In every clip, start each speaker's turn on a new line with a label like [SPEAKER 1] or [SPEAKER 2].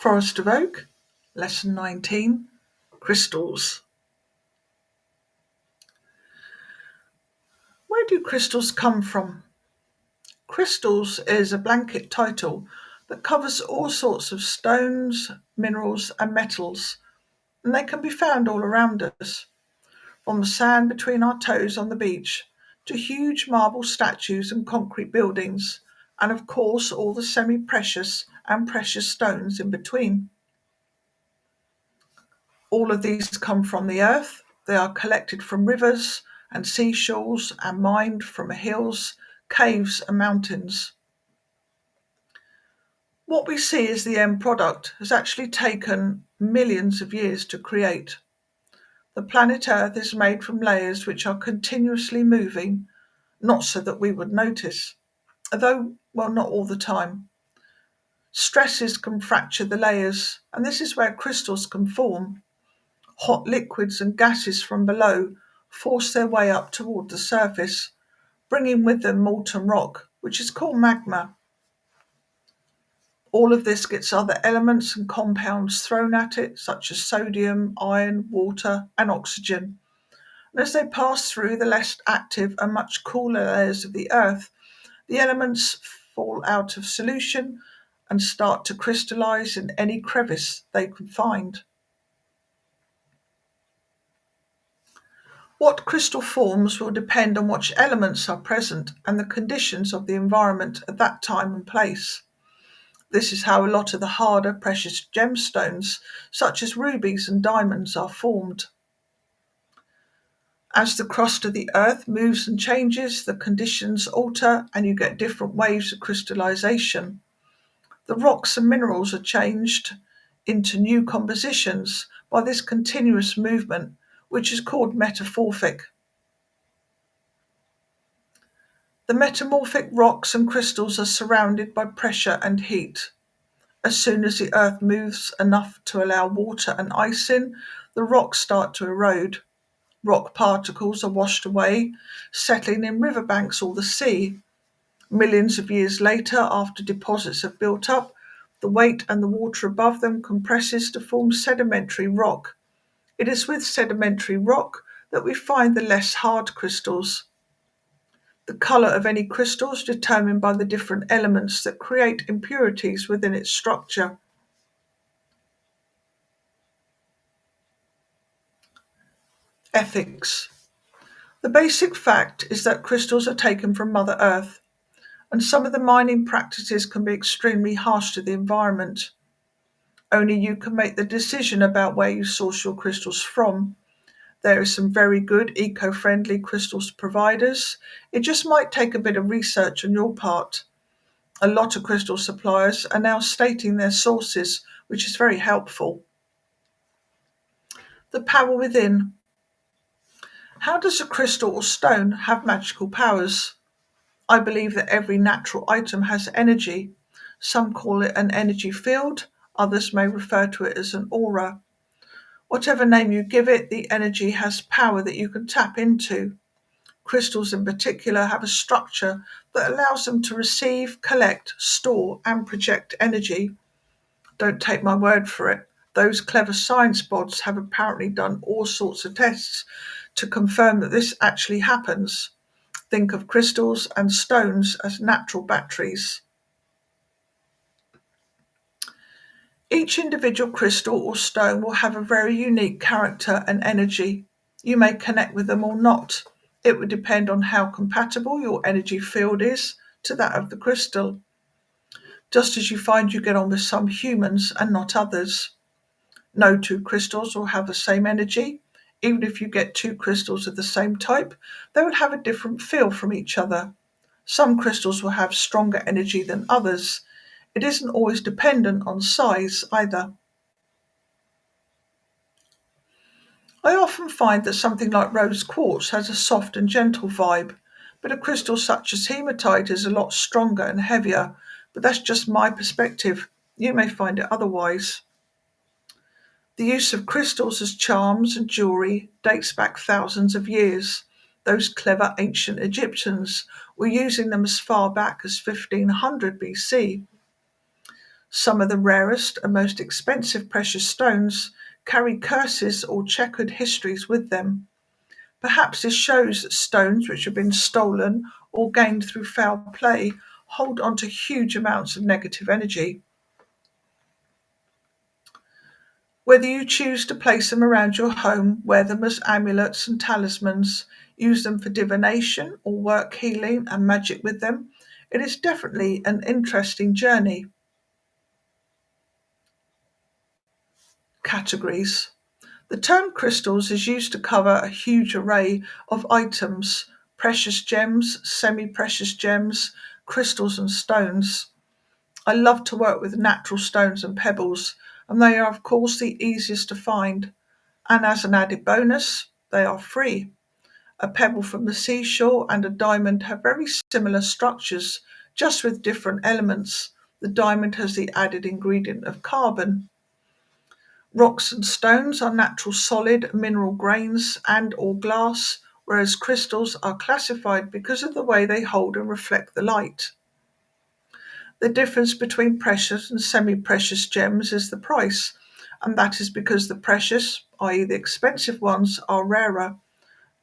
[SPEAKER 1] Forest of Oak, Lesson 19, Crystals. Where do crystals come from? Crystals is a blanket title that covers all sorts of stones, minerals and metals, and they can be found all around us, from the sand between our toes on the beach to huge marble statues and concrete buildings, and of course all the semi-precious and precious stones in between. All of these come from the earth. They are collected from rivers and seashores and mined from hills, caves and mountains. What we see as the end product has actually taken millions of years to create. The planet Earth is made from layers which are continuously moving, not so that we would notice, although, well, not all the time. Stresses can fracture the layers, and this is where crystals can form. Hot liquids and gases from below force their way up toward the surface, bringing with them molten rock, which is called magma. All of this gets other elements and compounds thrown at it, such as sodium, iron, water, and oxygen. And as they pass through the less active and much cooler layers of the Earth, the elements fall out of solution and start to crystallize in any crevice they can find. What crystal forms will depend on which elements are present and the conditions of the environment at that time and place. This is how a lot of the harder precious gemstones, such as rubies and diamonds, are formed. As the crust of the earth moves and changes, the conditions alter and you get different waves of crystallization. The rocks and minerals are changed into new compositions by this continuous movement, which is called metamorphic. The metamorphic rocks and crystals are surrounded by pressure and heat. As soon as the earth moves enough to allow water and ice in, the rocks start to erode. Rock particles are washed away, settling in riverbanks or the sea. Millions of years later, after deposits have built up, the weight and the water above them compresses to form sedimentary rock. It is with sedimentary rock that we find the less hard crystals. The colour of any crystal is determined by the different elements that create impurities within its structure. Ethics. The basic fact is that crystals are taken from Mother Earth, and some of the mining practices can be extremely harsh to the environment. Only you can make the decision about where you source your crystals from. There are some very good eco-friendly crystals providers. It just might take a bit of research on your part. A lot of crystal suppliers are now stating their sources, which is very helpful. The power within. How does a crystal or stone have magical powers? I believe that every natural item has energy. Some call it an energy field, others may refer to it as an aura. Whatever name you give it, the energy has power that you can tap into. Crystals in particular have a structure that allows them to receive, collect, store and project energy. Don't take my word for it. Those clever science bods have apparently done all sorts of tests to confirm that this actually happens. Think of crystals and stones as natural batteries. Each individual crystal or stone will have a very unique character and energy. You may connect with them or not. It would depend on how compatible your energy field is to that of the crystal, just as you find you get on with some humans and not others. No two crystals will have the same energy. Even if you get two crystals of the same type, they will have a different feel from each other. Some crystals will have stronger energy than others. It isn't always dependent on size either. I often find that something like rose quartz has a soft and gentle vibe, but a crystal such as hematite is a lot stronger and heavier, but that's just my perspective. You may find it otherwise. The use of crystals as charms and jewellery dates back thousands of years. Those clever ancient Egyptians were using them as far back as 1500 BC. Some of the rarest and most expensive precious stones carry curses or checkered histories with them. Perhaps this shows that stones which have been stolen or gained through foul play hold on to huge amounts of negative energy. Whether you choose to place them around your home, wear them as amulets and talismans, use them for divination or work healing and magic with them, it is definitely an interesting journey. Categories. The term crystals is used to cover a huge array of items: precious gems, semi precious gems, crystals, and stones. I love to work with natural stones and pebbles, and they are, of course, the easiest to find. And as an added bonus, they are free. A pebble from the seashore and a diamond have very similar structures, just with different elements. The diamond has the added ingredient of carbon. Rocks and stones are natural solid mineral grains and or glass, whereas crystals are classified because of the way they hold and reflect the light. The difference between precious and semi-precious gems is the price, and that is because the precious, i.e. the expensive ones, are rarer.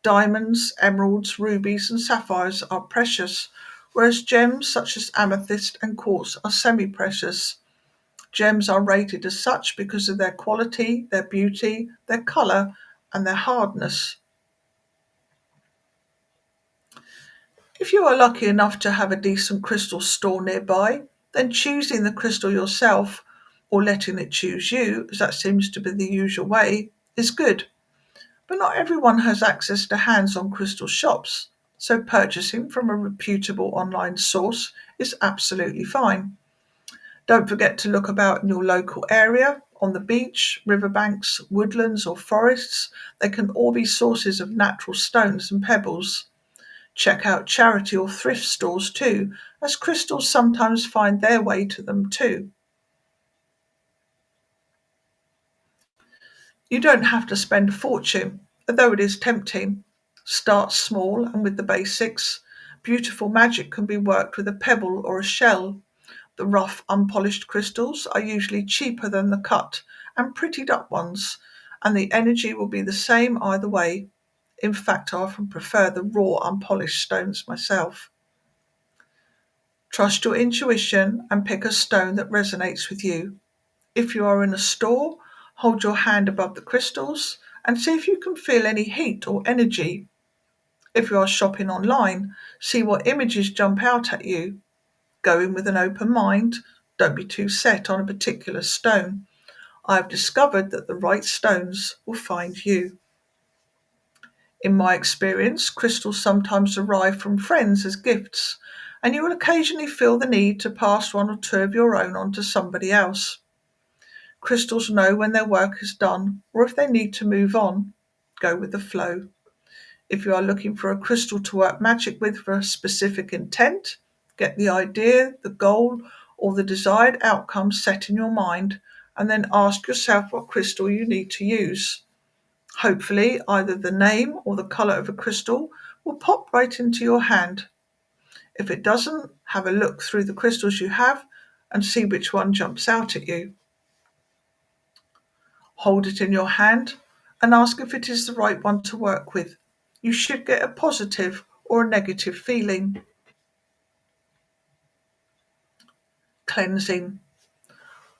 [SPEAKER 1] Diamonds, emeralds, rubies, and sapphires are precious, whereas gems such as amethyst and quartz are semi-precious. Gems are rated as such because of their quality, their beauty, their colour, and their hardness. If you are lucky enough to have a decent crystal store nearby, then choosing the crystal yourself, or letting it choose you, as that seems to be the usual way, is good. But not everyone has access to hands-on crystal shops, so purchasing from a reputable online source is absolutely fine. Don't forget to look about in your local area, on the beach, riverbanks, woodlands, or forests. They can all be sources of natural stones and pebbles. Check out charity or thrift stores too, as crystals sometimes find their way to them too. You don't have to spend a fortune, although it is tempting. Start small and with the basics. Beautiful magic can be worked with a pebble or a shell. The rough, unpolished crystals are usually cheaper than the cut and prettied up ones, and the energy will be the same either way. In fact, I often prefer the raw, unpolished stones myself. Trust your intuition and pick a stone that resonates with you. If you are in a store, hold your hand above the crystals and see if you can feel any heat or energy. If you are shopping online, see what images jump out at you. Go in with an open mind. Don't be too set on a particular stone. I have discovered that the right stones will find you. In my experience, crystals sometimes arrive from friends as gifts, and you will occasionally feel the need to pass one or two of your own on to somebody else. Crystals know when their work is done or if they need to move on. Go with the flow. If you are looking for a crystal to work magic with for a specific intent, get the idea, the goal, or the desired outcome set in your mind, and then ask yourself what crystal you need to use. Hopefully, either the name or the colour of a crystal will pop right into your hand. If it doesn't, have a look through the crystals you have and see which one jumps out at you. Hold it in your hand and ask if it is the right one to work with. You should get a positive or a negative feeling. Cleansing.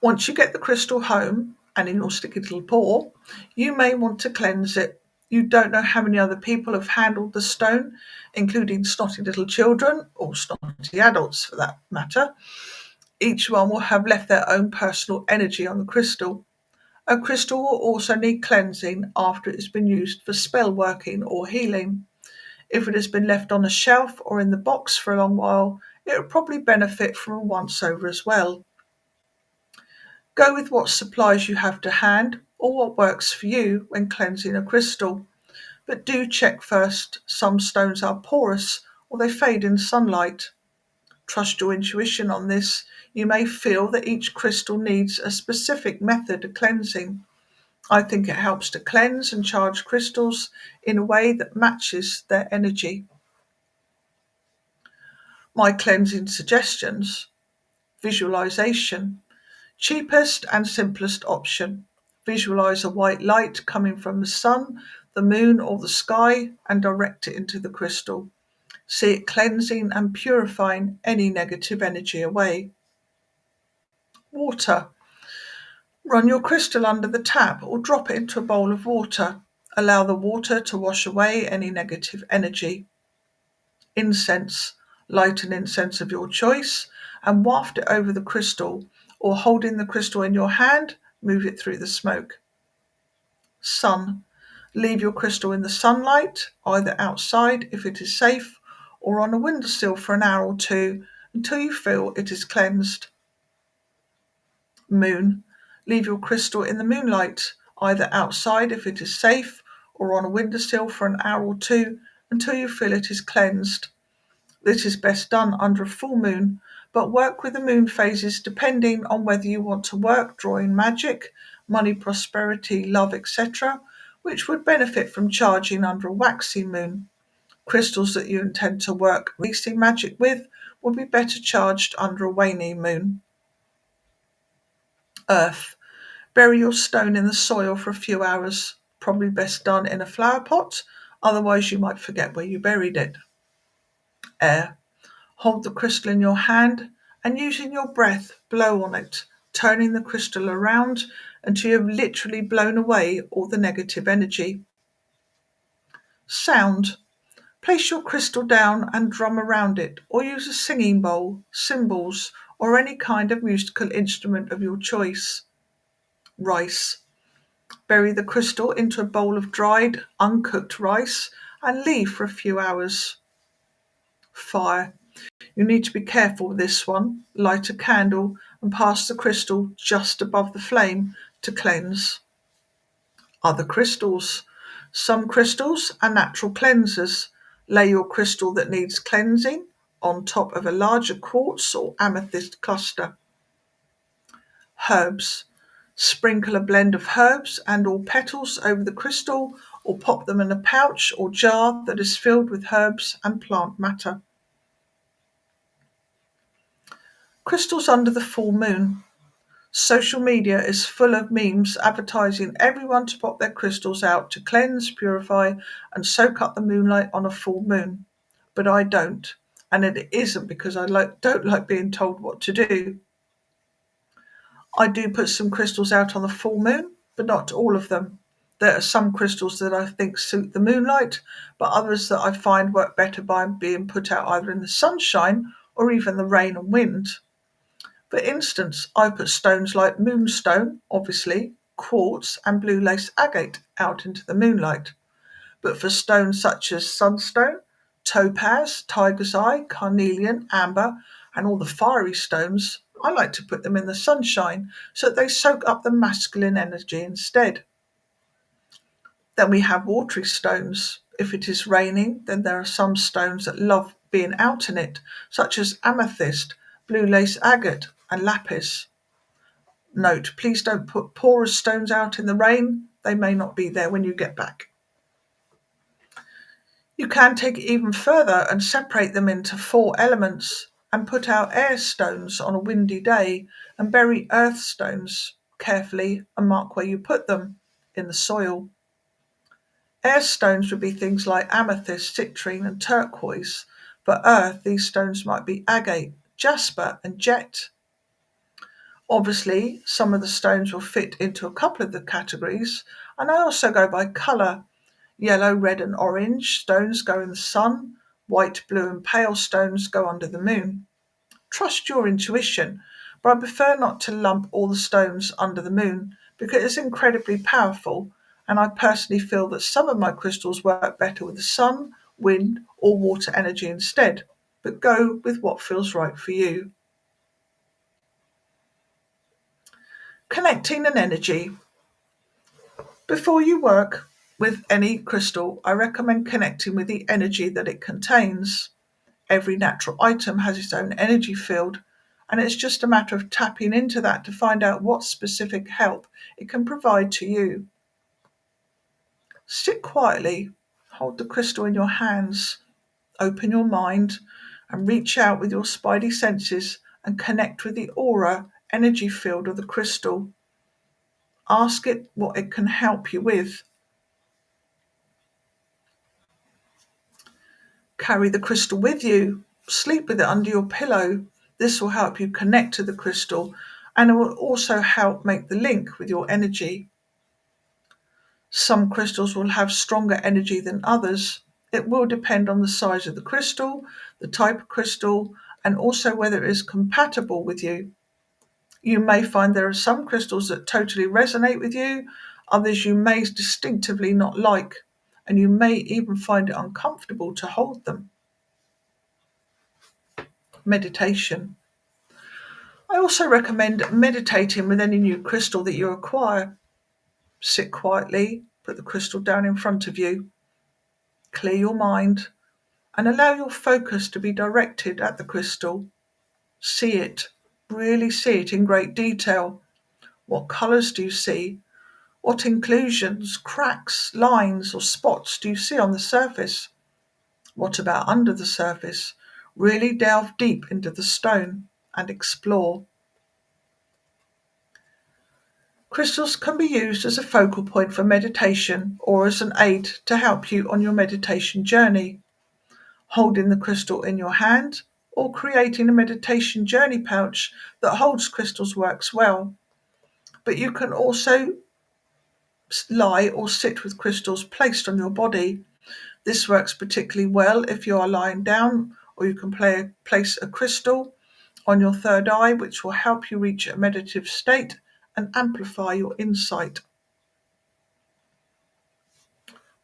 [SPEAKER 1] Once you get the crystal home and in your sticky little paw, you may want to cleanse it. You don't know how many other people have handled the stone, including snotty little children, or snotty adults for that matter. Each one will have left their own personal energy on the crystal. A crystal will also need cleansing after it has been used for spell working or healing. If it has been left on a shelf or in the box for a long while, it will probably benefit from a once over as well. Go with what supplies you have to hand or what works for you when cleansing a crystal. But do check first. Some stones are porous or they fade in sunlight. Trust your intuition on this. You may feel that each crystal needs a specific method of cleansing. I think it helps to cleanse and charge crystals in a way that matches their energy. My cleansing suggestions: visualization. Cheapest and simplest option. Visualize a white light coming from the sun, the moon, or the sky and direct it into the crystal. See it cleansing and purifying any negative energy away. Water. Run your crystal under the tap or drop it into a bowl of water. Allow the water to wash away any negative energy. Incense. Light an incense of your choice and waft it over the crystal, or holding the crystal in your hand, move it through the smoke. Sun. Leave your crystal in the sunlight, either outside if it is safe, or on a windowsill for an hour or two until you feel it is cleansed. Moon. Leave your crystal in the moonlight, either outside if it is safe, or on a windowsill for an hour or two until you feel it is cleansed. This is best done under a full moon, but work with the moon phases depending on whether you want to work drawing magic, money, prosperity, love, etc., which would benefit from charging under a waxing moon. Crystals that you intend to work releasing magic with will be better charged under a waning moon. Earth. Bury your stone in the soil for a few hours, probably best done in a flower pot, otherwise you might forget where you buried it. Air. Hold the crystal in your hand and using your breath, blow on it, turning the crystal around until you have literally blown away all the negative energy. Sound. Place your crystal down and drum around it, or use a singing bowl, cymbals, or any kind of musical instrument of your choice. Rice. Bury the crystal into a bowl of dried, uncooked rice and leave for a few hours. Fire. You need to be careful with this one. Light a candle and pass the crystal just above the flame to cleanse. Other crystals. Some crystals are natural cleansers. Lay your crystal that needs cleansing on top of a larger quartz or amethyst cluster. Herbs. Sprinkle a blend of herbs and or petals over the crystal, or pop them in a pouch or jar that is filled with herbs and plant matter. Crystals under the full moon. Social media is full of memes advertising everyone to pop their crystals out to cleanse, purify, and soak up the moonlight on a full moon. But I don't, and it isn't because I don't like being told what to do. I do put some crystals out on the full moon, but not all of them. There are some crystals that I think suit the moonlight, but others that I find work better by being put out either in the sunshine or even the rain and wind. For instance, I put stones like moonstone, obviously, quartz and blue lace agate out into the moonlight. But for stones such as sunstone, topaz, tiger's eye, carnelian, amber, and all the fiery stones, I like to put them in the sunshine so that they soak up the masculine energy instead. Then we have watery stones. If it is raining, then there are some stones that love being out in it, such as amethyst, blue lace agate, and lapis. Note, please don't put porous stones out in the rain. They may not be there when you get back. You can take it even further and separate them into 4 elements and put out air stones on a windy day and bury earth stones carefully and mark where you put them in the soil. Air stones would be things like amethyst, citrine, and turquoise. For earth, these stones might be agate, jasper, and jet. Obviously, some of the stones will fit into a couple of the categories, and I also go by colour. Yellow, red, and orange stones go in the sun. White, blue, and pale stones go under the moon. Trust your intuition, but I prefer not to lump all the stones under the moon because it's incredibly powerful, and I personally feel that some of my crystals work better with the sun, wind, or water energy instead, but go with what feels right for you. Connecting an energy. Before you work with any crystal, I recommend connecting with the energy that it contains. Every natural item has its own energy field, and it's just a matter of tapping into that to find out what specific help it can provide to you. Sit quietly, hold the crystal in your hands, open your mind, and reach out with your spidey senses and connect with the aura energy field of the crystal. Ask it what it can help you with. Carry the crystal with you. Sleep with it under your pillow. This will help you connect to the crystal, and it will also help make the link with your energy. Some crystals will have stronger energy than others. It will depend on the size of the crystal, the type of crystal, and also whether it is compatible with you. You may find there are some crystals that totally resonate with you, others you may distinctively not like, and you may even find it uncomfortable to hold them. Meditation. I also recommend meditating with any new crystal that you acquire. Sit quietly, put the crystal down in front of you, clear your mind, and allow your focus to be directed at the crystal. See it, really see it in great detail. What colours do you see? What inclusions, cracks, lines, or spots do you see on the surface? What about under the surface? Really delve deep into the stone and explore. Crystals can be used as a focal point for meditation or as an aid to help you on your meditation journey. Holding the crystal in your hand or creating a meditation journey pouch that holds crystals works well. But you can also lie or sit with crystals placed on your body. This works particularly well if you are lying down, or you can place a crystal on your third eye, which will help you reach a meditative state and amplify your insight.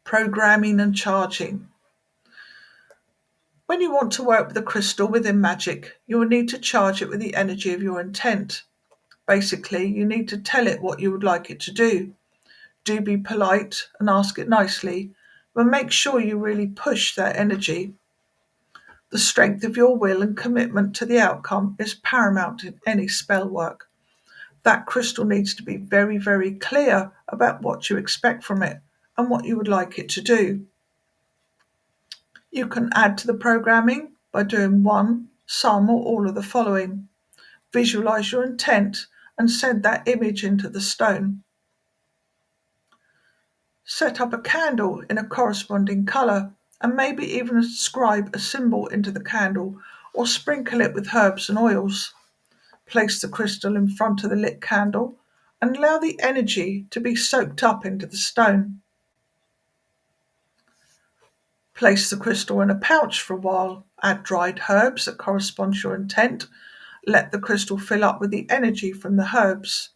[SPEAKER 1] Programming and charging. When you want to work with a crystal within magic, you will need to charge it with the energy of your intent. Basically, you need to tell it what you would like it to do. Do be polite and ask it nicely, but make sure you really push that energy. The strength of your will and commitment to the outcome is paramount in any spell work. That crystal needs to be very, very clear about what you expect from it and what you would like it to do. You can add to the programming by doing one, some, or all of the following. Visualize your intent and send that image into the stone. Set up a candle in a corresponding colour and maybe even inscribe a symbol into the candle or sprinkle it with herbs and oils. Place the crystal in front of the lit candle and allow the energy to be soaked up into the stone. Place the crystal in a pouch for a while, add dried herbs that correspond to your intent, let the crystal fill up with the energy from the herbs.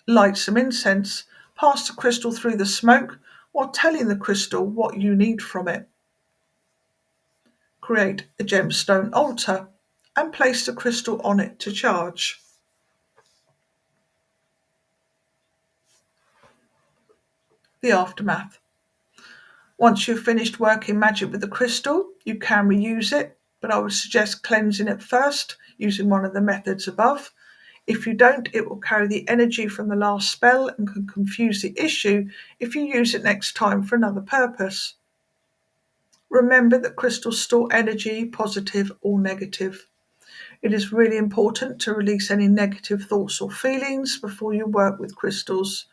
[SPEAKER 1] Light some incense, pass the crystal through the smoke while telling the crystal what you need from it. Create a gemstone altar and place the crystal on it to charge. The aftermath. Once you've finished working magic with the crystal, you can reuse it, but I would suggest cleansing it first using one of the methods above. If you don't, it will carry the energy from the last spell and can confuse the issue if you use it next time for another purpose. Remember that crystals store energy, positive or negative. It is really important to release any negative thoughts or feelings before you work with crystals.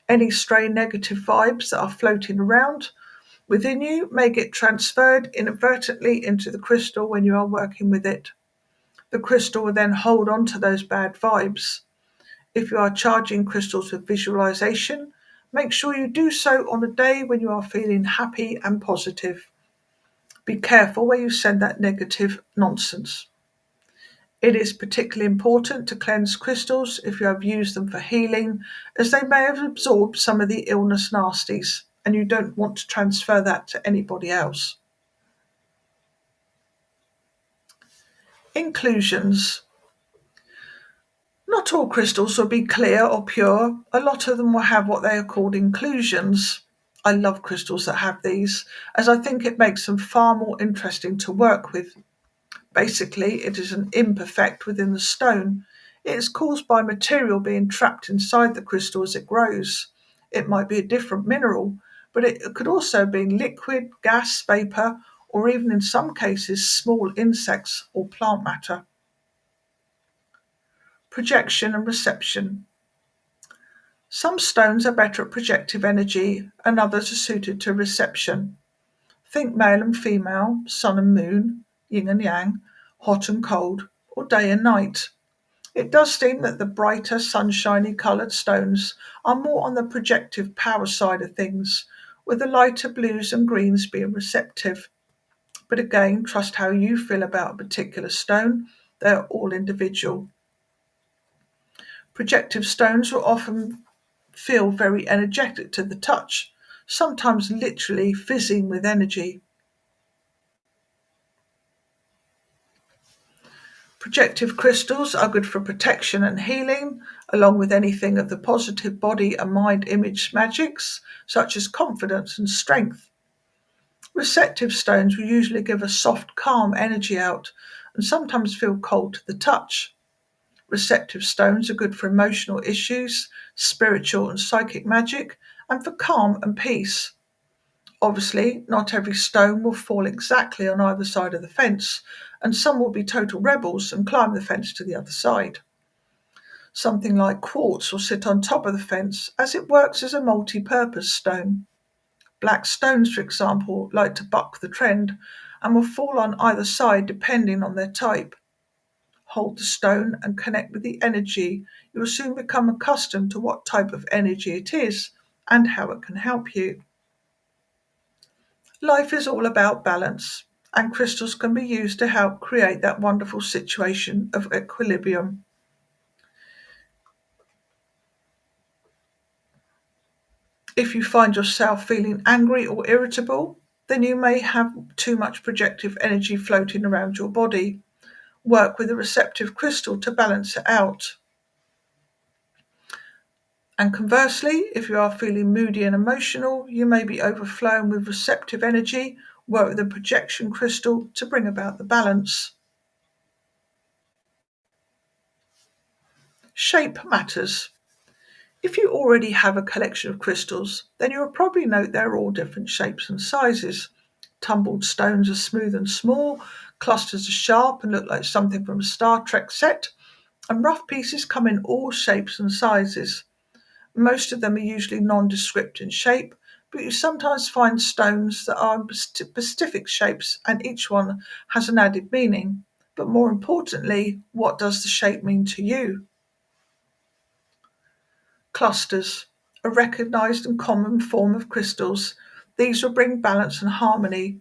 [SPEAKER 1] Any stray negative vibes that are floating around within you may get transferred inadvertently into the crystal when you are working with it. The crystal will then hold on to those bad vibes. If you are charging crystals with visualization, make sure you do so on a day when you are feeling happy and positive. Be careful where you send that negative nonsense. It is particularly important to cleanse crystals if you have used them for healing, as they may have absorbed some of the illness nasties, and you don't want to transfer that to anybody else. Inclusions. Not all crystals will be clear or pure. A lot of them will have what they are called inclusions. I love crystals that have these, as I think it makes them far more interesting to work with. Basically, it is an imperfect within the stone. It is caused by material being trapped inside the crystal as it grows. It might be a different mineral, but it could also be liquid, gas, vapour, or even in some cases small insects or plant matter. Projection and reception. Some stones are better at projective energy and others are suited to reception. Think male and female, sun and moon, yin and yang, hot and cold, or day and night. It does seem that the brighter, sunshiny coloured stones are more on the projective power side of things, with the lighter blues and greens being receptive. But again, trust how you feel about a particular stone. They're all individual. Projective stones will often feel very energetic to the touch, sometimes literally fizzing with energy. Projective crystals are good for protection and healing, along with anything of the positive body and mind image magics, such as confidence and strength. Receptive stones will usually give a soft, calm energy out and sometimes feel cold to the touch. Receptive stones are good for emotional issues, spiritual and psychic magic, and for calm and peace. Obviously, not every stone will fall exactly on either side of the fence, and some will be total rebels and climb the fence to the other side. Something like quartz will sit on top of the fence as it works as a multi-purpose stone. Black stones, for example, like to buck the trend and will fall on either side depending on their type. Hold the stone and connect with the energy. You will soon become accustomed to what type of energy it is and how it can help you. Life is all about balance, and crystals can be used to help create that wonderful situation of equilibrium. If you find yourself feeling angry or irritable, then you may have too much projective energy floating around your body. Work with a receptive crystal to balance it out. And conversely, if you are feeling moody and emotional, you may be overflowing with receptive energy. Work with a projection crystal to bring about the balance. Shape matters. If you already have a collection of crystals, then you'll probably note they're all different shapes and sizes. Tumbled stones are smooth and small, clusters are sharp and look like something from a Star Trek set, and rough pieces come in all shapes and sizes. Most of them are usually nondescript in shape, but you sometimes find stones that are specific shapes and each one has an added meaning. But more importantly, what does the shape mean to you? Clusters, a recognized and common form of crystals. These will bring balance and harmony.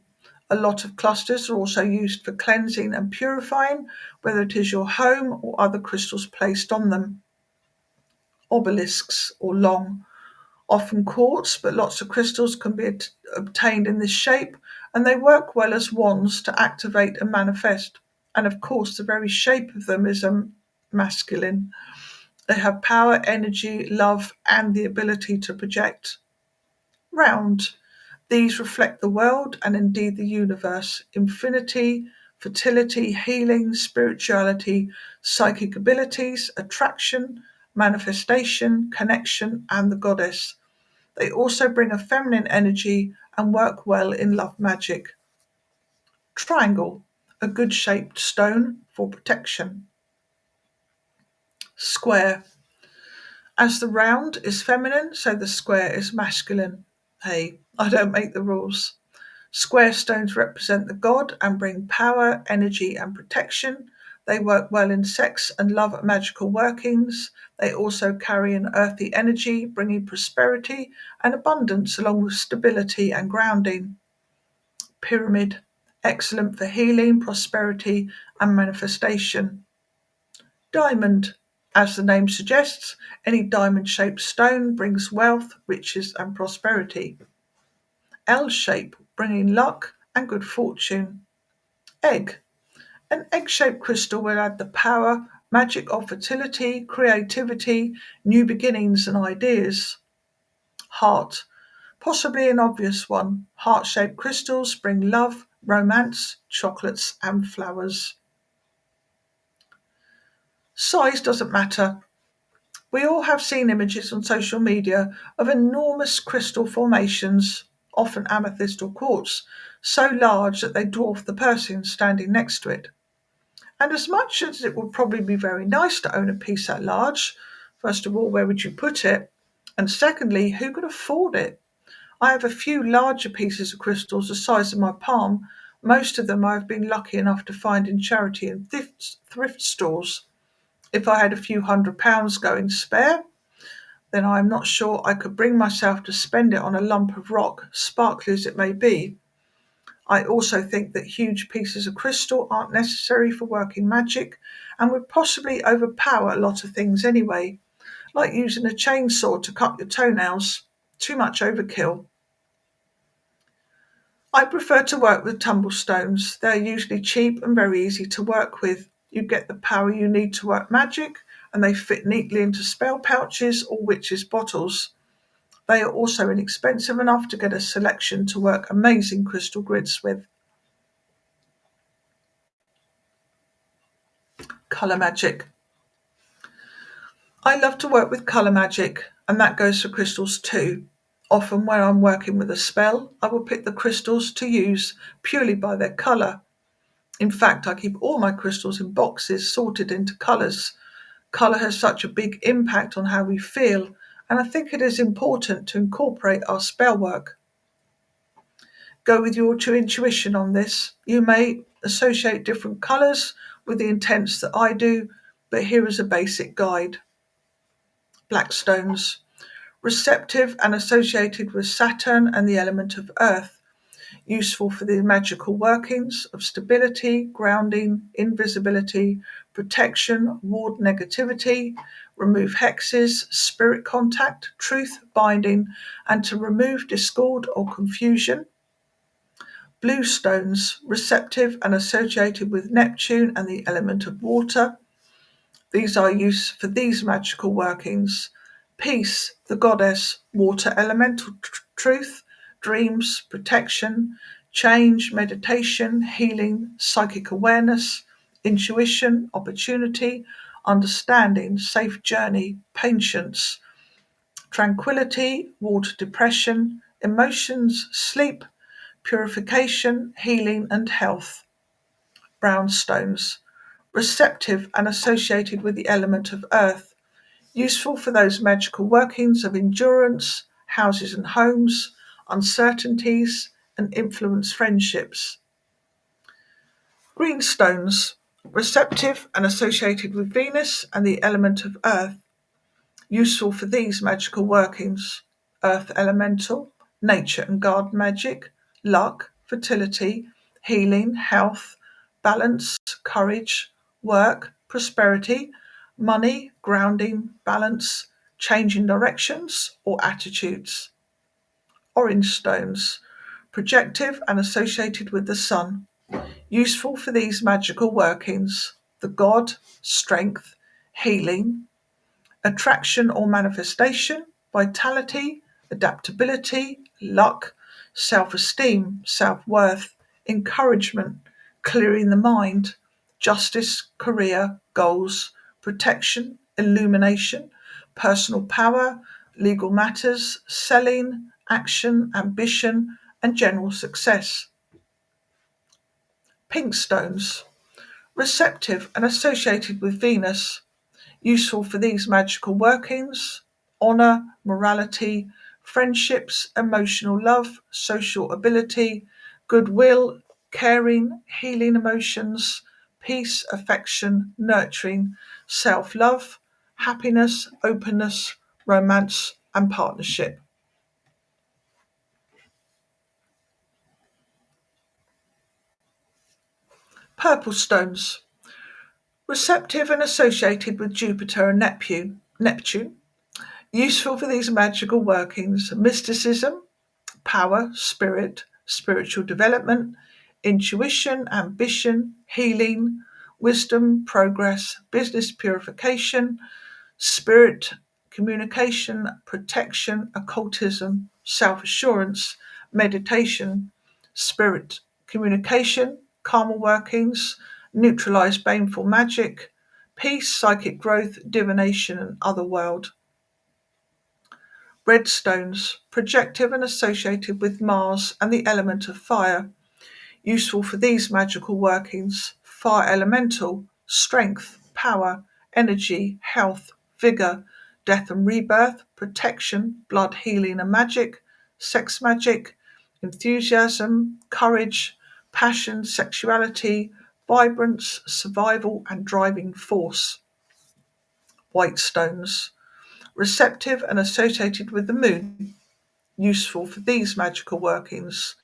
[SPEAKER 1] A lot of clusters are also used for cleansing and purifying, whether it is your home or other crystals placed on them. Obelisks or long, often quartz, but lots of crystals can be obtained in this shape, and they work well as wands to activate and manifest. And of course, the very shape of them is masculine. They have power, energy, love, and the ability to project. Round. These reflect the world and indeed the universe, infinity, fertility, healing, spirituality, psychic abilities, attraction, manifestation, connection, and the goddess. They also bring a feminine energy and work well in love magic. Triangle, a good shaped stone for protection. Square. As the round is feminine, so the square is masculine. Hey, I don't make the rules. Square stones represent the god and bring power, energy, and protection. They work well in sex and love magical workings. They also carry an earthy energy, bringing prosperity and abundance along with stability and grounding. Pyramid, excellent for healing, prosperity, and manifestation. Diamond, as the name suggests, any diamond-shaped stone brings wealth, riches, and prosperity. L-shape, bringing luck and good fortune. Egg, an egg-shaped crystal will add the power, magic of fertility, creativity, new beginnings, and ideas. Heart, possibly an obvious one. Heart-shaped crystals bring love, romance, chocolates, and flowers. Size doesn't matter. We all have seen images on social media of enormous crystal formations, often amethyst or quartz, so large that they dwarf the person standing next to it. And as much as it would probably be very nice to own a piece that large, first of all, where would you put it? And secondly, who could afford it? I have a few larger pieces of crystals the size of my palm. Most of them I've been lucky enough to find in charity and thrift stores. If I had a few £100 going spare, then I'm not sure I could bring myself to spend it on a lump of rock, sparkly as it may be. I also think that huge pieces of crystal aren't necessary for working magic and would possibly overpower a lot of things anyway, like using a chainsaw to cut your toenails. Too much overkill. I prefer to work with tumble stones. They're usually cheap and very easy to work with. You get the power you need to work magic, and they fit neatly into spell pouches or witches' bottles. They are also inexpensive enough to get a selection to work amazing crystal grids with. Colour magic. I love to work with colour magic, and that goes for crystals too. Often when I'm working with a spell, I will pick the crystals to use purely by their colour. In fact, I keep all my crystals in boxes sorted into colours. Colour has such a big impact on how we feel, and I think it is important to incorporate our spell work. Go with your true intuition on this. You may associate different colours with the intents that I do, but here is a basic guide. Black stones. Receptive and associated with Saturn and the element of earth. Useful for the magical workings of stability, grounding, invisibility, protection, ward negativity, remove hexes, spirit contact, truth binding, and to remove discord or confusion. Blue stones, receptive and associated with Neptune and the element of water. These are used for these magical workings. Peace, the goddess, water elemental, truth, dreams, protection, change, meditation, healing, psychic awareness, intuition, opportunity, understanding, safe journey, patience, tranquility, water depression, emotions, sleep, purification, healing, and health. Brown stones, receptive and associated with the element of earth, useful for those magical workings of endurance, houses and homes, uncertainties, and influence friendships. Green stones, receptive and associated with Venus and the element of earth, useful for these magical workings: earth elemental, nature and garden magic, luck, fertility, healing, health, balance, courage, work, prosperity, money, grounding, balance, changing directions or attitudes. Orange stones, projective and associated with the sun, useful for these magical workings: the god, strength, healing, attraction or manifestation, vitality, adaptability, luck, self esteem, self worth, encouragement, clearing the mind, justice, career, goals, protection, illumination, personal power, legal matters, selling, action, ambition, and general success. Pink stones, receptive and associated with Venus, useful for these magical workings: honour, morality, friendships, emotional love, social ability, goodwill, caring, healing emotions, peace, affection, nurturing, self love, happiness, openness, romance, and partnership. Purple stones, receptive and associated with Jupiter and Neptune, useful for these magical workings: mysticism, power, spirit, spiritual development, intuition, ambition, healing, wisdom, progress, business purification, spirit, communication, protection, occultism, self assurance, meditation, spirit, communication, karma workings, neutralize baneful magic, peace, psychic growth, divination, and other world. Red stones, projective and associated with Mars and the element of fire, useful for these magical workings: fire elemental, strength, power, energy, health, vigour, death and rebirth, protection, blood healing and magic, sex magic, enthusiasm, courage, passion, sexuality, vibrance, survival and driving force. White stones, receptive and associated with the moon, useful for these magical workings: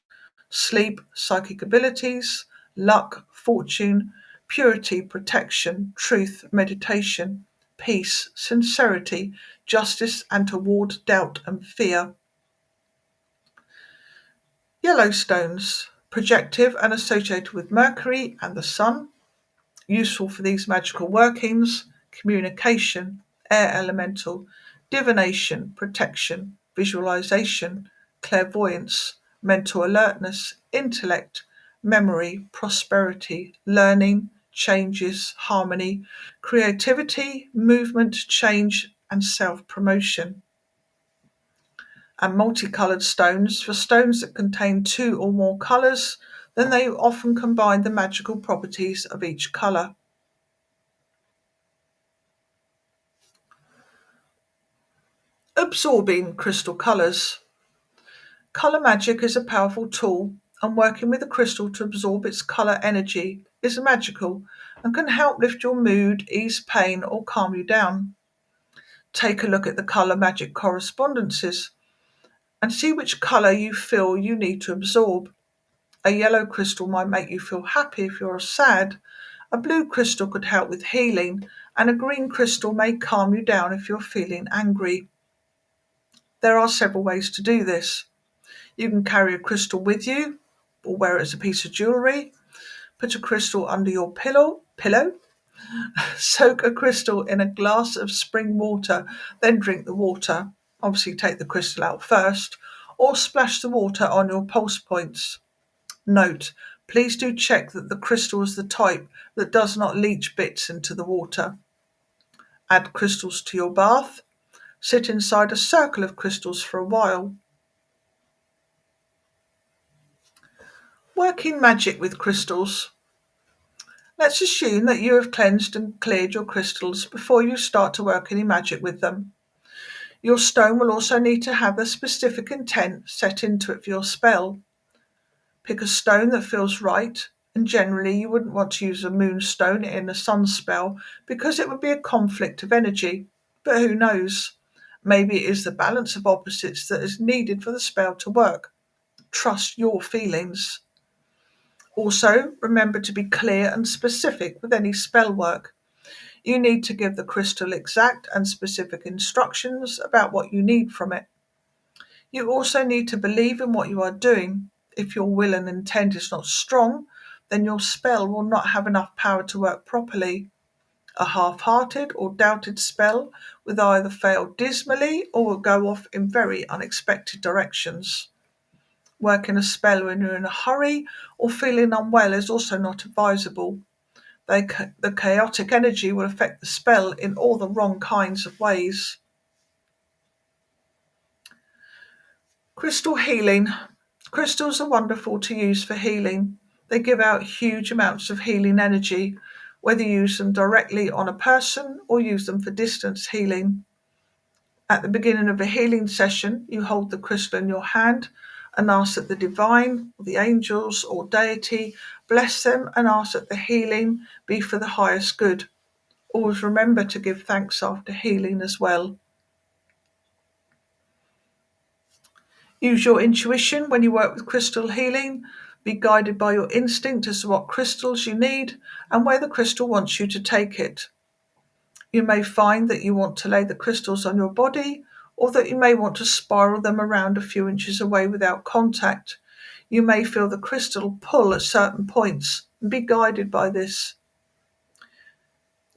[SPEAKER 1] sleep, psychic abilities, luck, fortune, purity, protection, truth, meditation, peace, sincerity, justice, and to ward doubt and fear. Yellow stones, projective and associated with Mercury and the Sun, useful for these magical workings: communication, air elemental, divination, protection, visualization, clairvoyance, mental alertness, intellect, memory, prosperity, learning, changes, harmony, creativity, movement, change, and self promotion. And multicolored stones, for stones that contain two or more colors, then they often combine the magical properties of each color. Absorbing crystal colours. Colour magic is a powerful tool, and working with a crystal to absorb its colour energy is magical and can help lift your mood, ease pain, or calm you down. Take a look at the colour magic correspondences and see which colour you feel you need to absorb. A yellow crystal might make you feel happy if you're sad, a blue crystal could help with healing, and a green crystal may calm you down if you're feeling angry. There are several ways to do this. You can carry a crystal with you or wear it as a piece of jewellery. Put a crystal under your pillow. Soak a crystal in a glass of spring water, then drink the water. Obviously take the crystal out first, or splash the water on your pulse points. Note, please do check that the crystal is the type that does not leach bits into the water. Add crystals to your bath. Sit inside a circle of crystals for a while. Working magic with crystals. Let's assume that you have cleansed and cleared your crystals before you start to work any magic with them. Your stone will also need to have a specific intent set into it for your spell. Pick a stone that feels right, and generally you wouldn't want to use a moonstone in a sun spell because it would be a conflict of energy. But who knows? Maybe it is the balance of opposites that is needed for the spell to work. Trust your feelings. Also, remember to be clear and specific with any spell work. You need to give the crystal exact and specific instructions about what you need from it. You also need to believe in what you are doing. If your will and intent is not strong, then your spell will not have enough power to work properly. A half-hearted or doubted spell will either fail dismally or will go off in very unexpected directions. Working a spell when you're in a hurry or feeling unwell is also not advisable. The chaotic energy will affect the spell in all the wrong kinds of ways. Crystal healing. Crystals are wonderful to use for healing. They give out huge amounts of healing energy, whether you use them directly on a person or use them for distance healing. At the beginning of a healing session, you hold the crystal in your hand and ask that the divine, the angels, or deity bless them and ask that the healing be for the highest good. Always remember to give thanks after healing as well. Use your intuition when you work with crystal healing. Be guided by your instinct as to what crystals you need and where the crystal wants you to take it. You may find that you want to lay the crystals on your body, or that you may want to spiral them around a few inches away without contact. You may feel the crystal pull at certain points and be guided by this.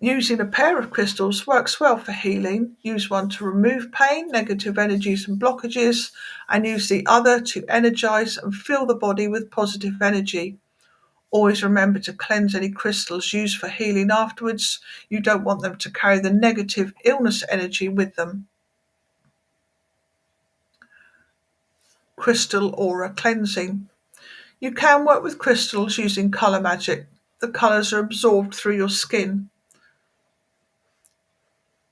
[SPEAKER 1] Using a pair of crystals works well for healing. Use one to remove pain, negative energies and blockages, and use the other to energize and fill the body with positive energy. Always remember to cleanse any crystals used for healing afterwards. You don't want them to carry the negative illness energy with them. Crystal aura cleansing. You can work with crystals using colour magic. the colours are absorbed through your skin.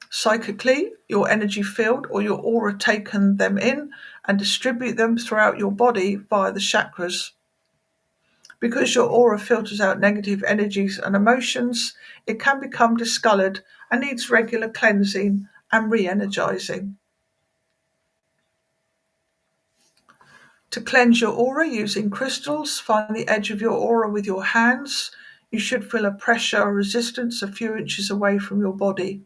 [SPEAKER 1] Psychically, your energy field or your aura taken them in and distribute them throughout your body via the chakras. Because your aura filters out negative energies and emotions, it can become discoloured and needs regular cleansing and re-energizing. To cleanse your aura using crystals, find the edge of your aura with your hands. You should feel a pressure or resistance a few inches away from your body.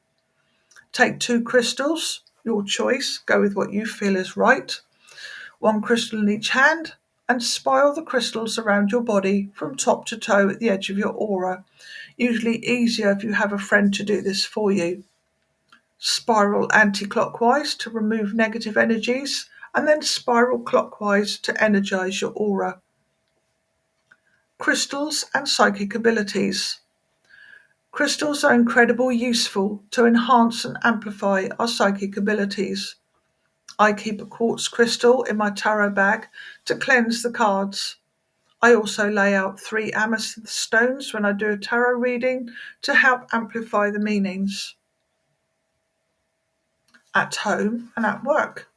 [SPEAKER 1] Take 2 crystals, your choice, go with what you feel is right. 1 crystal in each hand, and spiral the crystals around your body from top to toe at the edge of your aura. Usually easier if you have a friend to do this for you. Spiral anti-clockwise to remove negative energies, and then spiral clockwise to energize your aura. Crystals and psychic abilities. Crystals are incredibly useful to enhance and amplify our psychic abilities. I keep a quartz crystal in my tarot bag to cleanse the cards. I also lay out 3 amethyst stones when I do a tarot reading to help amplify the meanings. At home and at work.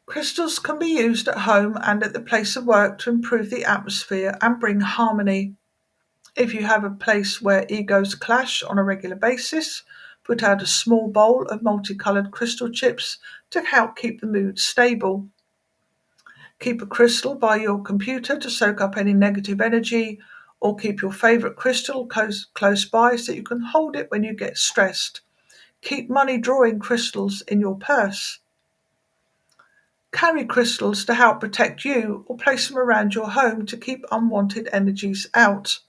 [SPEAKER 1] Crystals can be used at home and at the place of work to improve the atmosphere and bring harmony. If you have a place where egos clash on a regular basis, put out a small bowl of multicolored crystal chips to help keep the mood stable. Keep a crystal by your computer to soak up any negative energy, or keep your favorite crystal close by so you can hold it when you get stressed. Keep money drawing crystals in your purse. Carry crystals to help protect you, or place them around your home to keep unwanted energies out.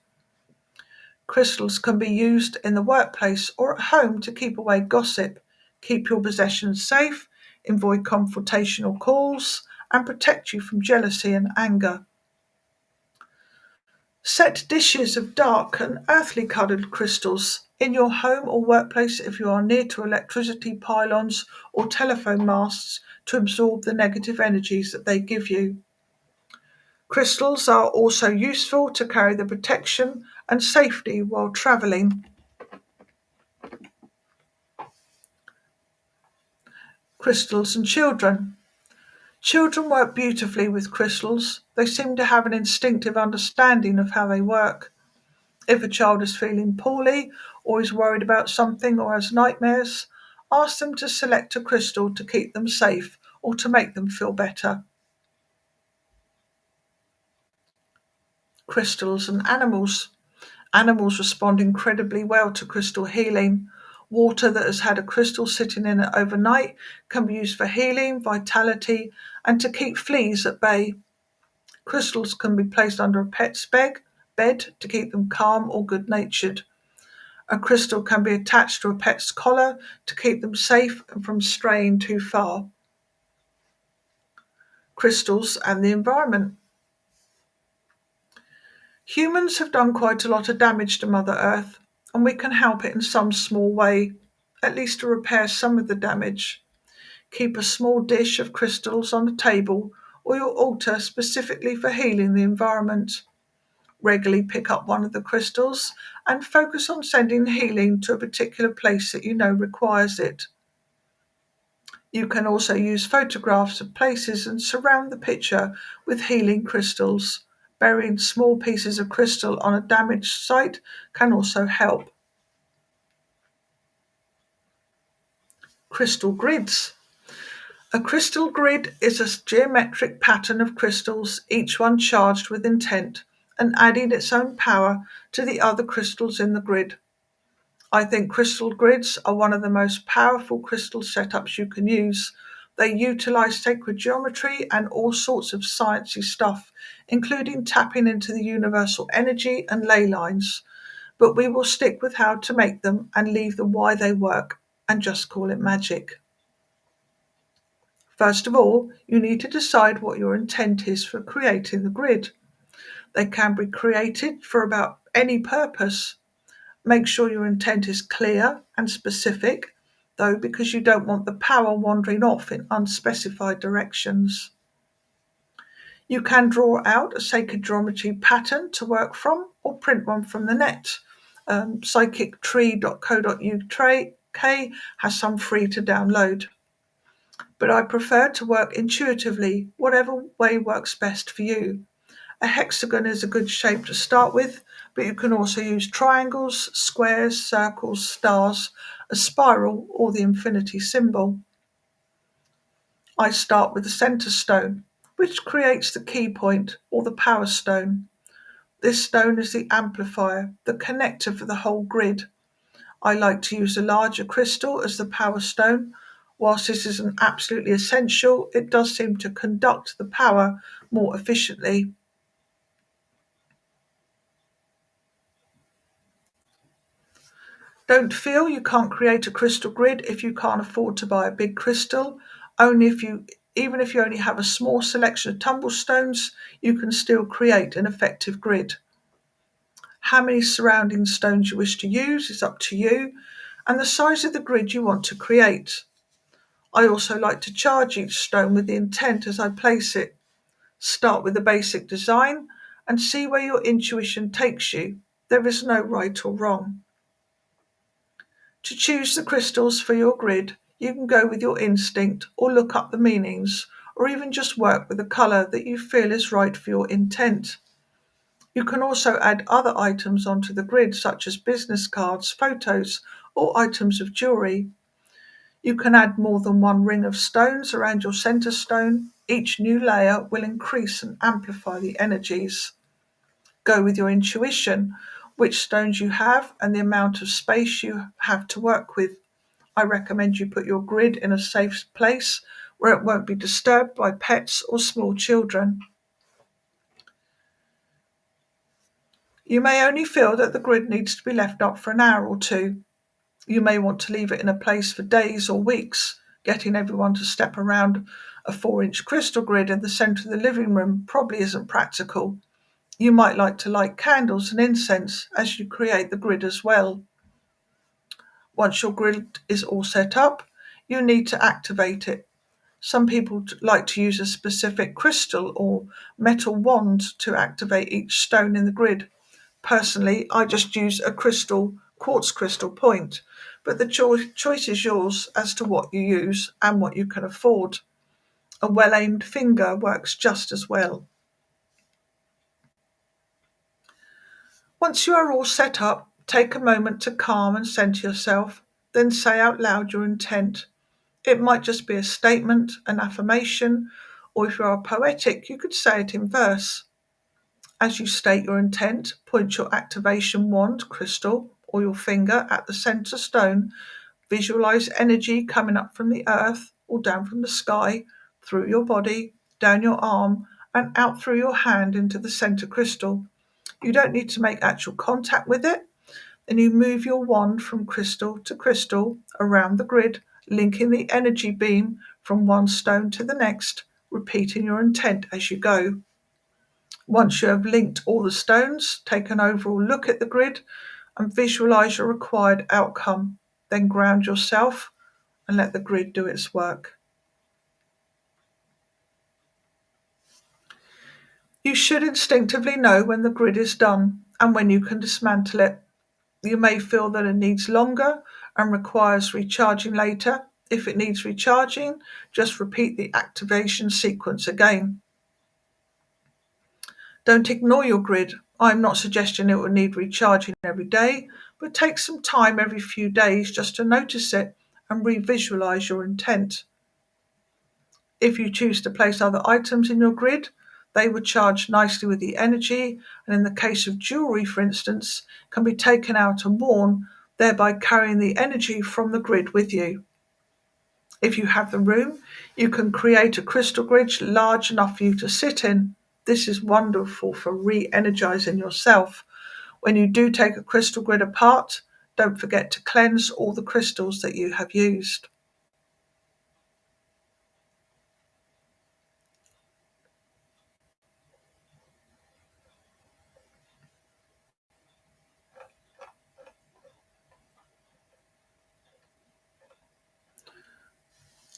[SPEAKER 1] Crystals can be used in the workplace or at home to keep away gossip, keep your possessions safe, avoid confrontational calls, and protect you from jealousy and anger. Set dishes of dark and earthly coloured crystals in your home or workplace if you are near to electricity pylons or telephone masts to absorb the negative energies that they give you. Crystals are also useful to carry the protection and safety while travelling. Crystals and children. Children work beautifully with crystals. They seem to have an instinctive understanding of how they work. If a child is feeling poorly or is worried about something or has nightmares, ask them to select a crystal to keep them safe or to make them feel better. Crystals and animals. Animals respond incredibly well to crystal healing. Water that has had a crystal sitting in it overnight can be used for healing, vitality, and to keep fleas at bay. Crystals can be placed under a pet's bed to keep them calm or good-natured. A crystal can be attached to a pet's collar to keep them safe and from straying too far. Crystals and the environment. Humans have done quite a lot of damage to Mother Earth, and we can help it in some small way, at least to repair some of the damage. Keep a small dish of crystals on the table or your altar specifically for healing the environment. Regularly pick up one of the crystals and focus on sending healing to a particular place that you know requires it. You can also use photographs of places and surround the picture with healing crystals. Burying small pieces of crystal on a damaged site can also help. Crystal grids. A crystal grid is a geometric pattern of crystals, each one charged with intent and adding its own power to the other crystals in the grid. I think crystal grids are one of the most powerful crystal setups you can use. They utilize sacred geometry and all sorts of sciencey stuff, including tapping into the universal energy and ley lines. But we will stick with how to make them and leave the why they work and just call it magic. First of all, you need to decide what your intent is for creating the grid. They can be created for about any purpose. Make sure your intent is clear and specific, though, because you don't want the power wandering off in unspecified directions. You can draw out a sacred geometry pattern to work from or print one from the net. Psychictree.co.uk has some free to download. But I prefer to work intuitively, whatever way works best for you. A hexagon is a good shape to start with, but you can also use triangles, squares, circles, stars, a spiral, or the infinity symbol. I start with the center stone, which creates the key point or the power stone. This stone is the amplifier, the connector for the whole grid. I like to use a larger crystal as the power stone. Whilst this isn't absolutely essential, it does seem to conduct the power more efficiently. Don't feel you can't create a crystal grid if you can't afford to buy a big crystal. Even if you only have a small selection of tumblestones, you can still create an effective grid. How many surrounding stones you wish to use is up to you, and the size of the grid you want to create. I also like to charge each stone with the intent as I place it. Start with the basic design and see where your intuition takes you. There is no right or wrong. To choose the crystals for your grid, you can go with your instinct or look up the meanings, or even just work with a colour that you feel is right for your intent. You can also add other items onto the grid, such as business cards, photos, or items of jewellery. You can add more than one ring of stones around your centre stone. Each new layer will increase and amplify the energies. Go with your intuition, which stones you have, and the amount of space you have to work with. I recommend you put your grid in a safe place where it won't be disturbed by pets or small children. You may only feel that the grid needs to be left up for an hour or two. You may want to leave it in a place for days or weeks. Getting everyone to step around a 4-inch crystal grid in the centre of the living room probably isn't practical. You might like to light candles and incense as you create the grid as well. Once your grid is all set up, you need to activate it. Some people like to use a specific crystal or metal wand to activate each stone in the grid. Personally, I just use a quartz crystal point, but the choice is yours as to what you use and what you can afford. A well-aimed finger works just as well. Once you are all set up, take a moment to calm and center yourself, then say out loud your intent. It might just be a statement, an affirmation, or if you are poetic, you could say it in verse. As you state your intent, point your activation wand, crystal, or your finger at the center stone. Visualize energy coming up from the earth or down from the sky, through your body, down your arm, and out through your hand into the center crystal. You don't need to make actual contact with it. Then you move your wand from crystal to crystal around the grid, linking the energy beam from one stone to the next, repeating your intent as you go. Once you have linked all the stones, take an overall look at the grid and visualize your required outcome. Then ground yourself and let the grid do its work. You should instinctively know when the grid is done and when you can dismantle it. You may feel that it needs longer and requires recharging later. If it needs recharging, just repeat the activation sequence again. Don't ignore your grid. I'm not suggesting it will need recharging every day, but take some time every few days just to notice it and revisualize your intent. If you choose to place other items in your grid, they would charge nicely with the energy, and in the case of jewellery, for instance, can be taken out and worn, thereby carrying the energy from the grid with you. If you have the room, you can create a crystal grid large enough for you to sit in. This is wonderful for re-energizing yourself. When you do take a crystal grid apart, don't forget to cleanse all the crystals that you have used.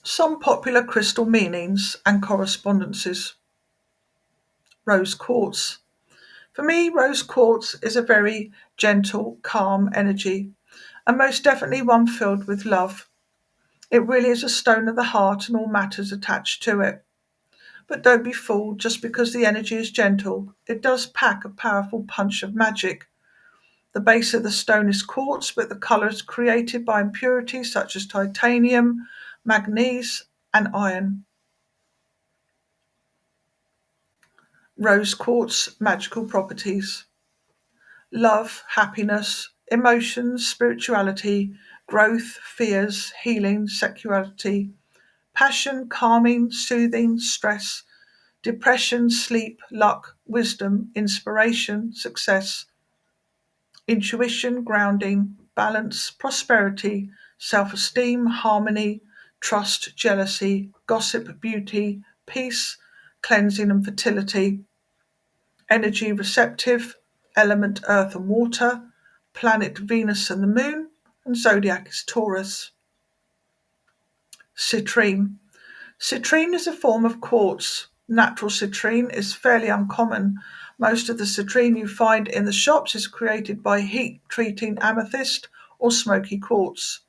[SPEAKER 1] Some popular crystal meanings and correspondences. Rose quartz. For me, rose quartz is a very gentle, calm energy, and most definitely one filled with love. It really is a stone of the heart and all matters attached to it. But don't be fooled just because the energy is gentle. It does pack a powerful punch of magic. The base of the stone is quartz, but the colour is created by impurities such as titanium, manganese, and iron. Rose quartz magical properties: love, happiness, emotions, spirituality, growth, fears, healing, sexuality, passion, calming, soothing, stress, depression, sleep, luck, wisdom, inspiration, success, intuition, grounding, balance, prosperity, self esteem, harmony, trust, jealousy, gossip, beauty, peace, cleansing, and fertility. Energy receptive, element earth and water, planet Venus and the moon, and zodiac is Taurus. Citrine. Citrine is a form of quartz. Natural citrine is fairly uncommon. Most of the citrine you find in the shops is created by heat treating amethyst or smoky quartz.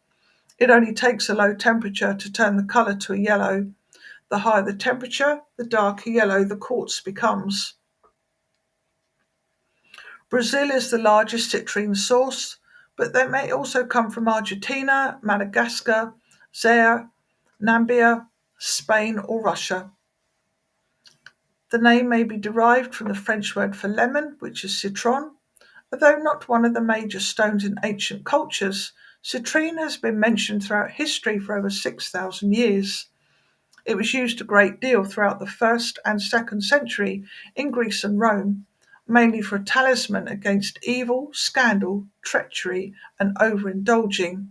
[SPEAKER 1] It only takes a low temperature to turn the colour to a yellow. The higher the temperature, the darker yellow the quartz becomes. Brazil is the largest citrine source, but they may also come from Argentina, Madagascar, Zaire, Namibia, Spain, or Russia. The name may be derived from the French word for lemon, which is citron. Although not one of the major stones in ancient cultures, citrine has been mentioned throughout history for over 6,000 years. It was used a great deal throughout the 1st and 2nd century in Greece and Rome, mainly for a talisman against evil, scandal, treachery, and overindulging.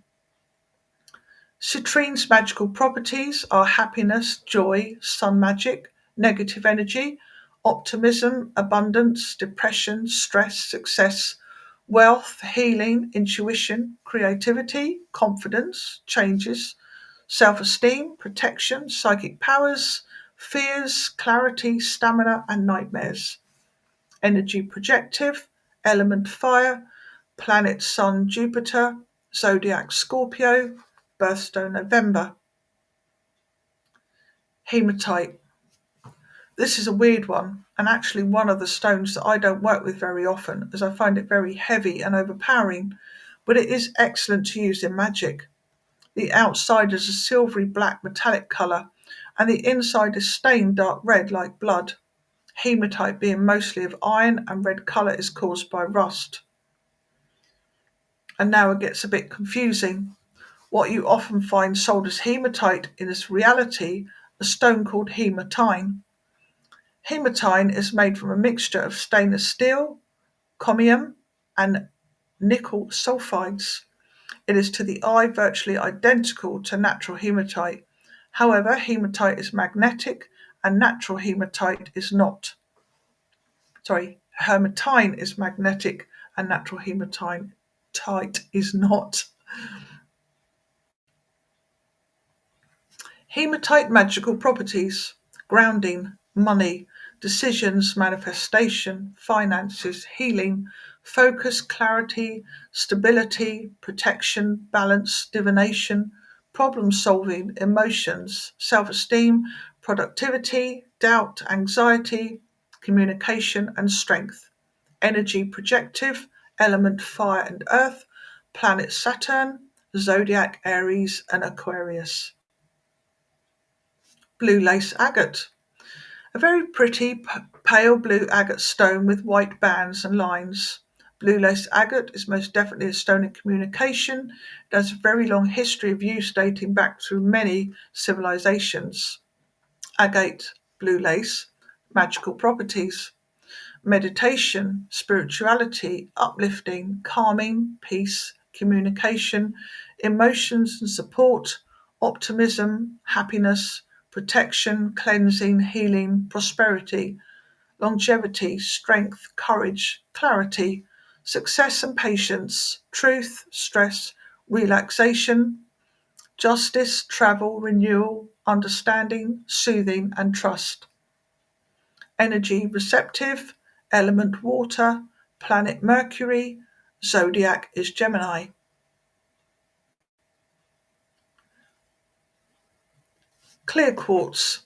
[SPEAKER 1] Citrine's magical properties are happiness, joy, sun magic, negative energy, optimism, abundance, depression, stress, success, wealth, healing, intuition, creativity, confidence, changes, self esteem, protection, psychic powers, fears, clarity, stamina, and nightmares. Energy projective, element fire, planet Sun Jupiter, zodiac Scorpio, birthstone November. Hematite. This is a weird one, and actually one of the stones that I don't work with very often, as I find it very heavy and overpowering, but it is excellent to use in magic. The outside is a silvery black metallic colour, and the inside is stained dark red like blood. Hematite being mostly of iron, and red colour is caused by rust. And now it gets a bit confusing. What you often find sold as hematite is reality a stone called hematine. Hematine is made from a mixture of stainless steel, chromium, and nickel sulfides. It is to the eye virtually identical to natural hematite. However, hematite is magnetic and natural hematite is not. Hematine is magnetic and natural hematite is not. Hematite magical properties: grounding, money, decisions, manifestation, finances, healing, focus, clarity, stability, protection, balance, divination, problem solving, emotions, self esteem, productivity, doubt, anxiety, communication, and strength. Energy projective, element fire and earth, planet Saturn, zodiac Aries and Aquarius. Blue lace agate. A very pretty pale blue agate stone with white bands and lines. Blue lace agate is most definitely a stone of communication. It has a very long history of use dating back through many civilizations. Agate, blue lace, magical properties: meditation, spirituality, uplifting, calming, peace, communication, emotions and support, optimism, happiness, protection, cleansing, healing, prosperity, longevity, strength, courage, clarity, success and patience, truth, stress, relaxation, justice, travel, renewal, understanding, soothing, and trust. Energy receptive, element water, planet Mercury, zodiac is Gemini. Clear quartz.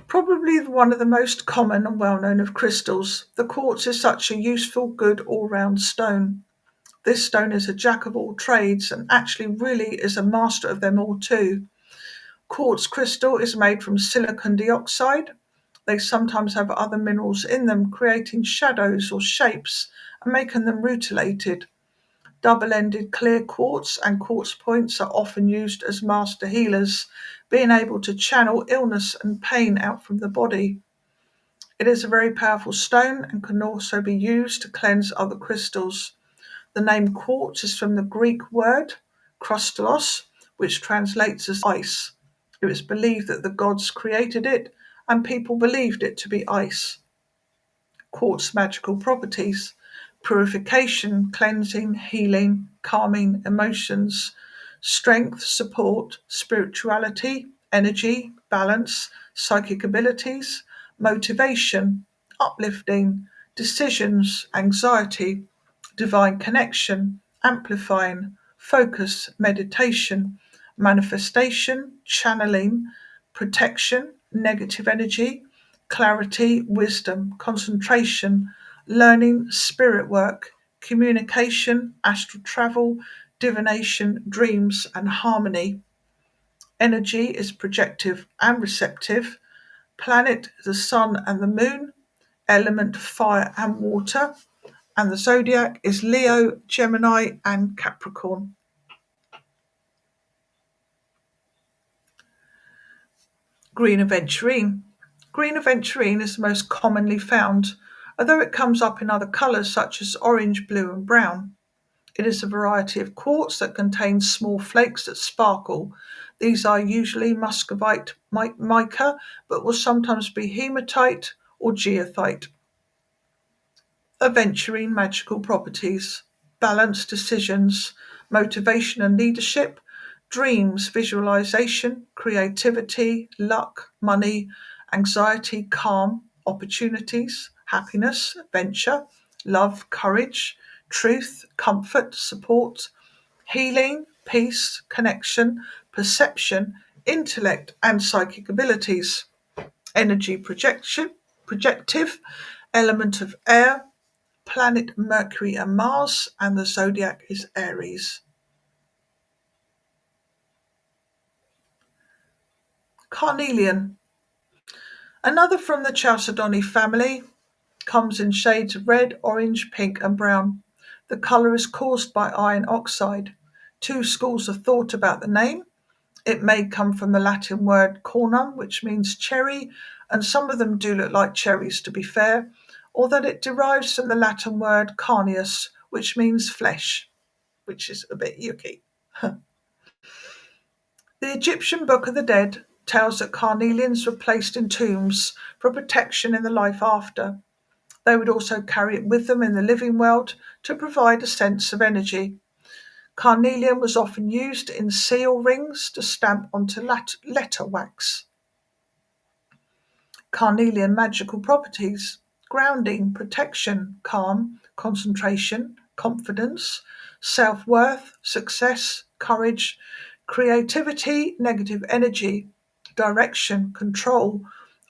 [SPEAKER 1] Probably one of the most common and well known of crystals, the quartz is such a useful, good all round stone. This stone is a jack of all trades and actually really is a master of them all too. Quartz crystal is made from silicon dioxide. They sometimes have other minerals in them, creating shadows or shapes and making them rutilated. Double-ended clear quartz and quartz points are often used as master healers, being able to channel illness and pain out from the body. It is a very powerful stone and can also be used to cleanse other crystals. The name quartz is from the Greek word krustallos, which translates as ice. It was believed that the gods created it, and people believed it to be ice. Quartz magical properties: purification, cleansing, healing, calming emotions, strength, support, spirituality, energy, balance, psychic abilities, motivation, uplifting, decisions, anxiety, divine connection, amplifying, focus, meditation, manifestation, channeling, protection, negative energy, clarity, wisdom, concentration, learning, spirit work, communication, astral travel, divination, dreams, and harmony. Energy is projective and receptive. Planet, the sun and the moon. Element, fire and water. And the zodiac is Leo, Gemini, and Capricorn. Green aventurine. Green aventurine is the most commonly found, although it comes up in other colours such as orange, blue, and brown. It is a variety of quartz that contains small flakes that sparkle. These are usually muscovite mica, but will sometimes be hematite or geothite. Aventurine magical properties: balance, decisions, motivation and leadership, dreams, visualization, creativity, luck, money, anxiety, calm, opportunities, happiness, adventure, love, courage, truth, comfort, support, healing, peace, connection, perception, intellect, and psychic abilities. Energy projection, projective, element of air, planet Mercury and Mars, and the zodiac is Aries. Carnelian. Another from the Chalcedony family, comes in shades of red, orange, pink, and brown. The colour is caused by iron oxide. Two schools of thought about the name. It may come from the Latin word cornum, which means cherry, and some of them do look like cherries to be fair, or that it derives from the Latin word carneus, which means flesh, which is a bit yucky. The Egyptian Book of the Dead tells that carnelians were placed in tombs for protection in the life after. They would also carry it with them in the living world to provide a sense of energy. Carnelian was often used in seal rings to stamp onto letter wax. Carnelian magical properties: grounding, protection, calm, concentration, confidence, self-worth, success, courage, creativity, negative energy, direction, control,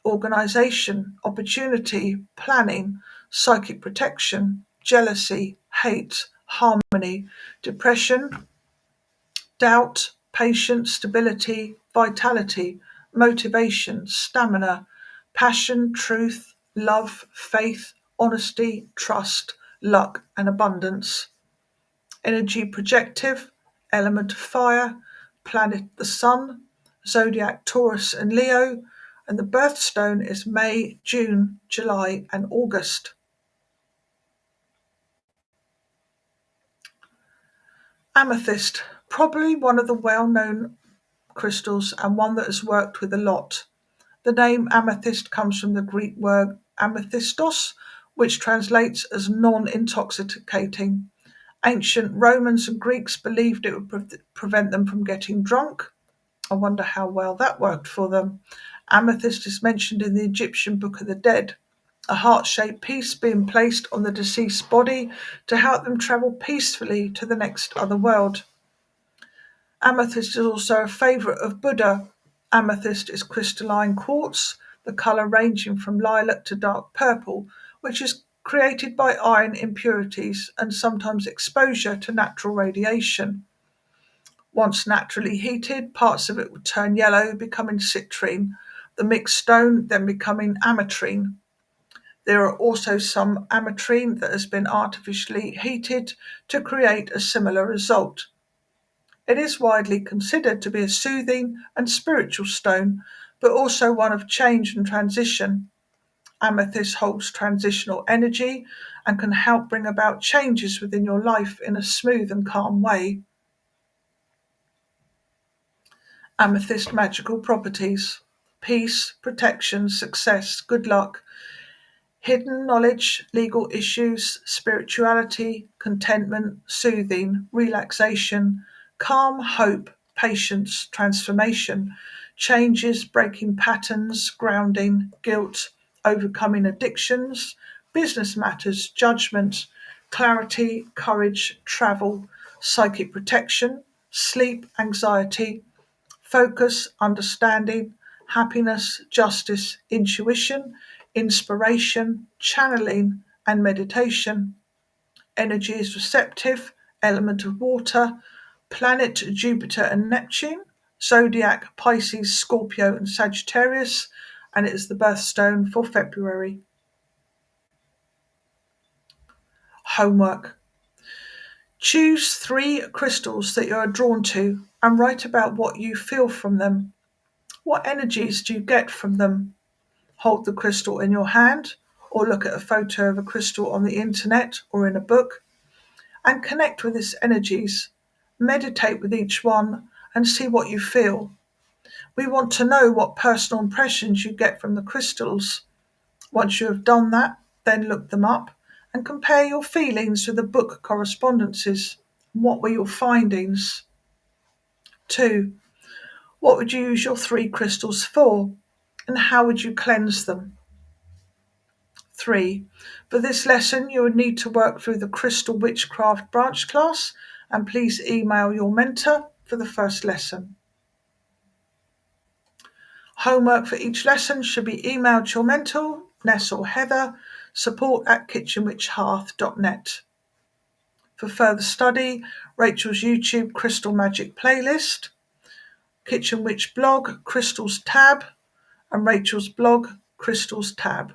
[SPEAKER 1] organization, opportunity, planning, psychic protection, jealousy, hate, harmony, depression, doubt, patience, stability, vitality, motivation, stamina, passion, truth, love, faith, honesty, trust, luck, and abundance. Energy projective, element fire, planet the sun, zodiac Taurus and Leo, and the birthstone is May, June, July, and August. Amethyst, probably one of the well-known crystals and one that is worked with a lot. The name amethyst comes from the Greek word amethystos, which translates as non-intoxicating. Ancient Romans and Greeks believed it would prevent them from getting drunk. I wonder how well that worked for them. Amethyst is mentioned in the Egyptian Book of the Dead, a heart-shaped piece being placed on the deceased's body to help them travel peacefully to the next other world. Amethyst is also a favourite of Buddha. Amethyst is crystalline quartz, the colour ranging from lilac to dark purple, which is created by iron impurities and sometimes exposure to natural radiation. Once naturally heated, parts of it would turn yellow, becoming citrine, the mixed stone then becoming ametrine. There are also some ametrine that has been artificially heated to create a similar result. It is widely considered to be a soothing and spiritual stone, but also one of change and transition. Amethyst holds transitional energy and can help bring about changes within your life in a smooth and calm way. Amethyst magical properties: peace, protection, success, good luck, hidden knowledge, legal issues, spirituality, contentment, soothing, relaxation, calm, hope, patience, transformation, changes, breaking patterns, grounding, guilt, overcoming addictions, business matters, judgment, clarity, courage, travel, psychic protection, sleep, anxiety, focus, understanding, happiness, justice, intuition, inspiration, channeling, and meditation. Energy is receptive, element of water, planet Jupiter and Neptune, zodiac Pisces, Scorpio, and Sagittarius, and it is the birthstone for February. Homework. Choose 3 crystals that you are drawn to and write about what you feel from them. What energies do you get from them? Hold the crystal in your hand or look at a photo of a crystal on the internet or in a book and connect with its energies. Meditate with each one and see what you feel. We want to know what personal impressions you get from the crystals. Once you have done that, then look them up and compare your feelings with the book correspondences. What were your findings? 2. What would you use your 3 crystals for, and how would you cleanse them? 3. For this lesson, you would need to work through the Crystal Witchcraft branch class, and please email your mentor for the first lesson. Homework for each lesson should be emailed to your mentor, Ness or Heather, support@kitchenwitchhearth.net. For further study, Rachel's YouTube Crystal Magic playlist, Kitchen Witch blog Crystals tab, and Rachel's blog Crystals tab.